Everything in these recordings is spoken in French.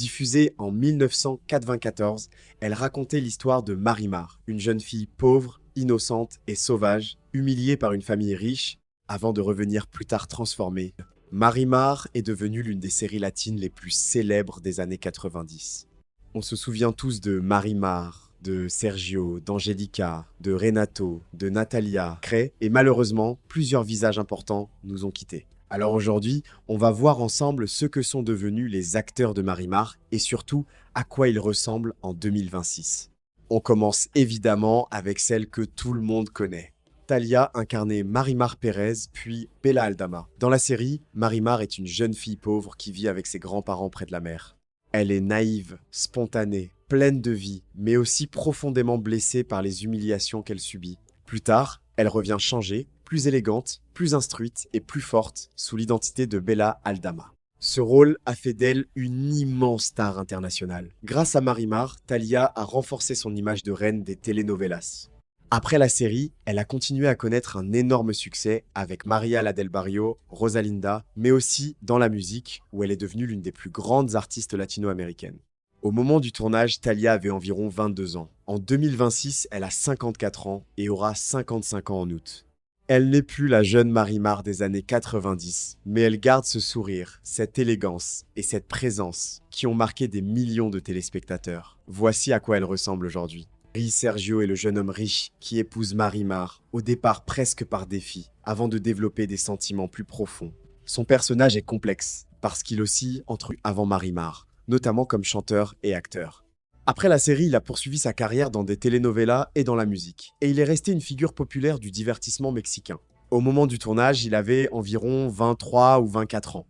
Diffusée en 1994, elle racontait l'histoire de Marimar, une jeune fille pauvre, innocente et sauvage, humiliée par une famille riche, avant de revenir plus tard transformée. Marimar est devenue l'une des séries latines les plus célèbres des années 90. On se souvient tous de Marimar, de Sergio, d'Angelica, de Renato, de Natalia, Cray, et malheureusement, plusieurs visages importants nous ont quittés. Alors aujourd'hui, on va voir ensemble ce que sont devenus les acteurs de Marimar et surtout à quoi ils ressemblent en 2026. On commence évidemment avec celle que tout le monde connaît. Thalia incarnait Marimar Pérez, puis Bella Aldama. Dans la série, Marimar est une jeune fille pauvre qui vit avec ses grands-parents près de la mer. Elle est naïve, spontanée, pleine de vie, mais aussi profondément blessée par les humiliations qu'elle subit. Plus tard, elle revient changée, plus élégante, plus instruite et plus forte sous l'identité de Bella Aldama. Ce rôle a fait d'elle une immense star internationale. Grâce à Marimar, Thalia a renforcé son image de reine des telenovelas. Après la série, elle a continué à connaître un énorme succès avec Maria la del Barrio, Rosalinda, mais aussi dans la musique, où elle est devenue l'une des plus grandes artistes latino-américaines. Au moment du tournage, Thalia avait environ 22 ans. En 2026, elle a 54 ans et aura 55 ans en août. Elle n'est plus la jeune Marimar des années 90, mais elle garde ce sourire, cette élégance et cette présence qui ont marqué des millions de téléspectateurs. Voici à quoi elle ressemble aujourd'hui. Sergio est le jeune homme riche qui épouse Marimar, au départ presque par défi, avant de développer des sentiments plus profonds. Son personnage est complexe, parce qu'il oscille entre avant Marimar, notamment comme chanteur et acteur. Après la série, il a poursuivi sa carrière dans des telenovelas et dans la musique, et il est resté une figure populaire du divertissement mexicain. Au moment du tournage, il avait environ 23 ou 24 ans.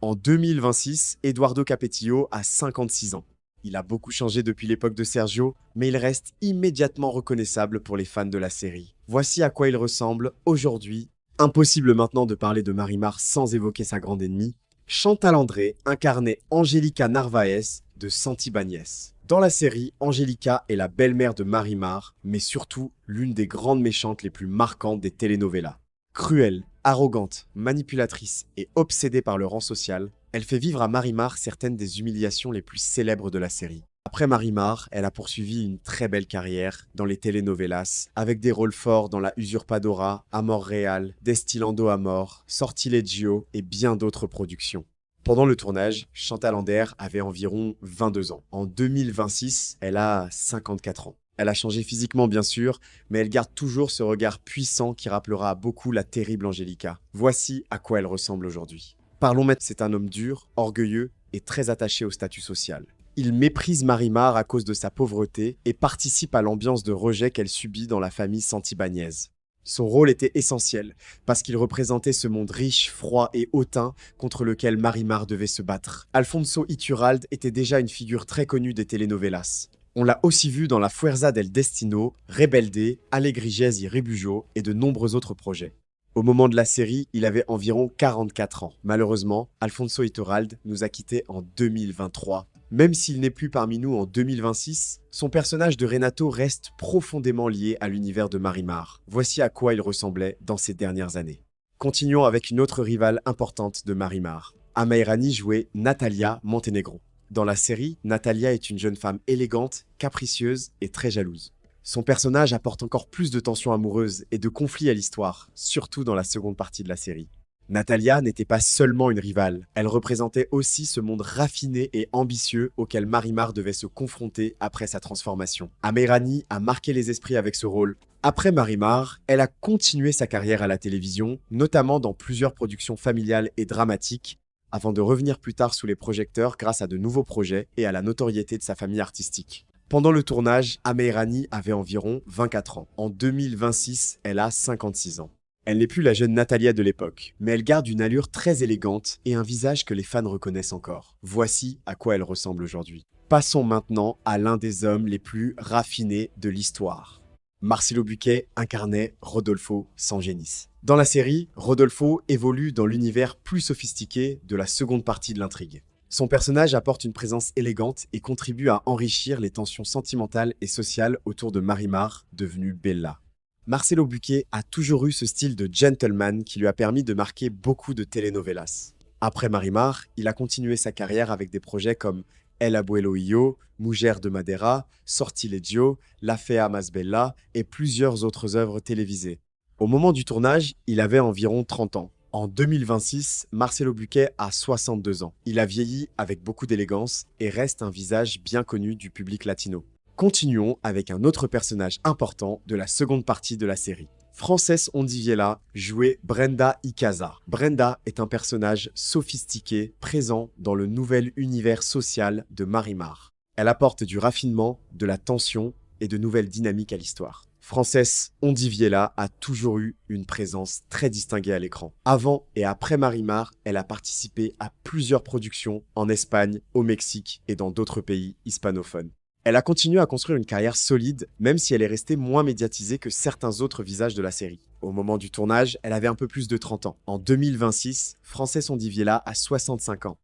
En 2026, Eduardo Capetillo a 56 ans. Il a beaucoup changé depuis l'époque de Sergio, mais il reste immédiatement reconnaissable pour les fans de la série. Voici à quoi il ressemble aujourd'hui. Impossible maintenant de parler de Marimar sans évoquer sa grande ennemie. Chantal André incarnait Angelica Narvaez de Santibáñez. Dans la série, Angelica est la belle-mère de Marimar, mais surtout l'une des grandes méchantes les plus marquantes des telenovelas. Cruelle, arrogante, manipulatrice et obsédée par le rang social, elle fait vivre à Marimar certaines des humiliations les plus célèbres de la série. Après Marimar, elle a poursuivi une très belle carrière dans les telenovelas, avec des rôles forts dans La Usurpadora, Amor Real, Destilando Amor, Sortileggio et bien d'autres productions. Pendant le tournage, Chantal Ander avait environ 22 ans. En 2026, elle a 54 ans. Elle a changé physiquement bien sûr, mais elle garde toujours ce regard puissant qui rappellera à beaucoup la terrible Angelica. Voici à quoi elle ressemble aujourd'hui. Parlons maintenant, c'est un homme dur, orgueilleux et très attaché au statut social. Il méprise Marimar à cause de sa pauvreté et participe à l'ambiance de rejet qu'elle subit dans la famille Santibáñez. Son rôle était essentiel, parce qu'il représentait ce monde riche, froid et hautain contre lequel Marimar devait se battre. Alfonso Iturralde était déjà une figure très connue des telenovelas. On l'a aussi vu dans La Fuerza del Destino, Rebelde, Alegrijes y Rebujo et de nombreux autres projets. Au moment de la série, il avait environ 44 ans. Malheureusement, Alfonso Iturralde nous a quittés en 2023. Même s'il n'est plus parmi nous en 2026, son personnage de Renato reste profondément lié à l'univers de Marimar. Voici à quoi il ressemblait dans ces dernières années. Continuons avec une autre rivale importante de Marimar. Amairani jouait Natalia Montenegro. Dans la série, Natalia est une jeune femme élégante, capricieuse et très jalouse. Son personnage apporte encore plus de tensions amoureuses et de conflits à l'histoire, surtout dans la seconde partie de la série. Natalia n'était pas seulement une rivale, elle représentait aussi ce monde raffiné et ambitieux auquel Marimar devait se confronter après sa transformation. Amirani a marqué les esprits avec ce rôle. Après Marimar, elle a continué sa carrière à la télévision, notamment dans plusieurs productions familiales et dramatiques, avant de revenir plus tard sous les projecteurs grâce à de nouveaux projets et à la notoriété de sa famille artistique. Pendant le tournage, Amirani avait environ 24 ans. En 2026, elle a 56 ans. Elle n'est plus la jeune Natalia de l'époque, mais elle garde une allure très élégante et un visage que les fans reconnaissent encore. Voici à quoi elle ressemble aujourd'hui. Passons maintenant à l'un des hommes les plus raffinés de l'histoire. Marcelo Buquet incarnait Rodolfo Sangenis. Dans la série, Rodolfo évolue dans l'univers plus sophistiqué de la seconde partie de l'intrigue. Son personnage apporte une présence élégante et contribue à enrichir les tensions sentimentales et sociales autour de Marimar, devenue Bella. Marcelo Buquet a toujours eu ce style de gentleman qui lui a permis de marquer beaucoup de telenovelas. Après Marimar, il a continué sa carrière avec des projets comme El Abuelo y Yo, Mujer de Madera, Sortilegio, La Fea Más Bella et plusieurs autres œuvres télévisées. Au moment du tournage, il avait environ 30 ans. En 2026, Marcelo Buquet a 62 ans. Il a vieilli avec beaucoup d'élégance et reste un visage bien connu du public latino. Continuons avec un autre personnage important de la seconde partie de la série. Frances Ondiviela jouait Brenda Icaza. Brenda est un personnage sophistiqué présent dans le nouvel univers social de Marimar. Elle apporte du raffinement, de la tension et de nouvelles dynamiques à l'histoire. Frances Ondiviela a toujours eu une présence très distinguée à l'écran. Avant et après Marimar, elle a participé à plusieurs productions en Espagne, au Mexique et dans d'autres pays hispanophones. Elle a continué à construire une carrière solide, même si elle est restée moins médiatisée que certains autres visages de la série. Au moment du tournage, elle avait un peu plus de 30 ans. En 2026, Frances Ondiviela a 65 ans.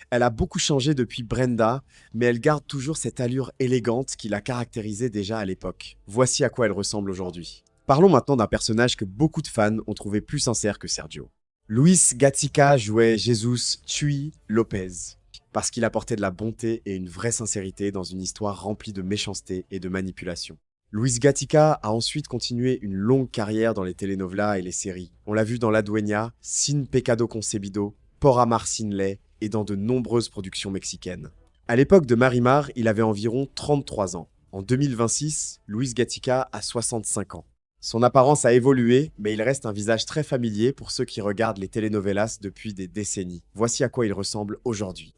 Elle a beaucoup changé depuis Brenda, mais elle garde toujours cette allure élégante qui la caractérisait déjà à l'époque. Voici à quoi elle ressemble aujourd'hui. Parlons maintenant d'un personnage que beaucoup de fans ont trouvé plus sincère que Sergio. Luis Gatica jouait Jesus Chuy Lopez, parce qu'il apportait de la bonté et une vraie sincérité dans une histoire remplie de méchanceté et de manipulation. Luis Gatica a ensuite continué une longue carrière dans les telenovelas et les séries. On l'a vu dans La Dueña, Sin Pecado Concebido, Por Amar Sin Ley et dans de nombreuses productions mexicaines. À l'époque de Marimar, il avait environ 33 ans. En 2026, Luis Gatica a 65 ans. Son apparence a évolué, mais il reste un visage très familier pour ceux qui regardent les telenovelas depuis des décennies. Voici à quoi il ressemble aujourd'hui.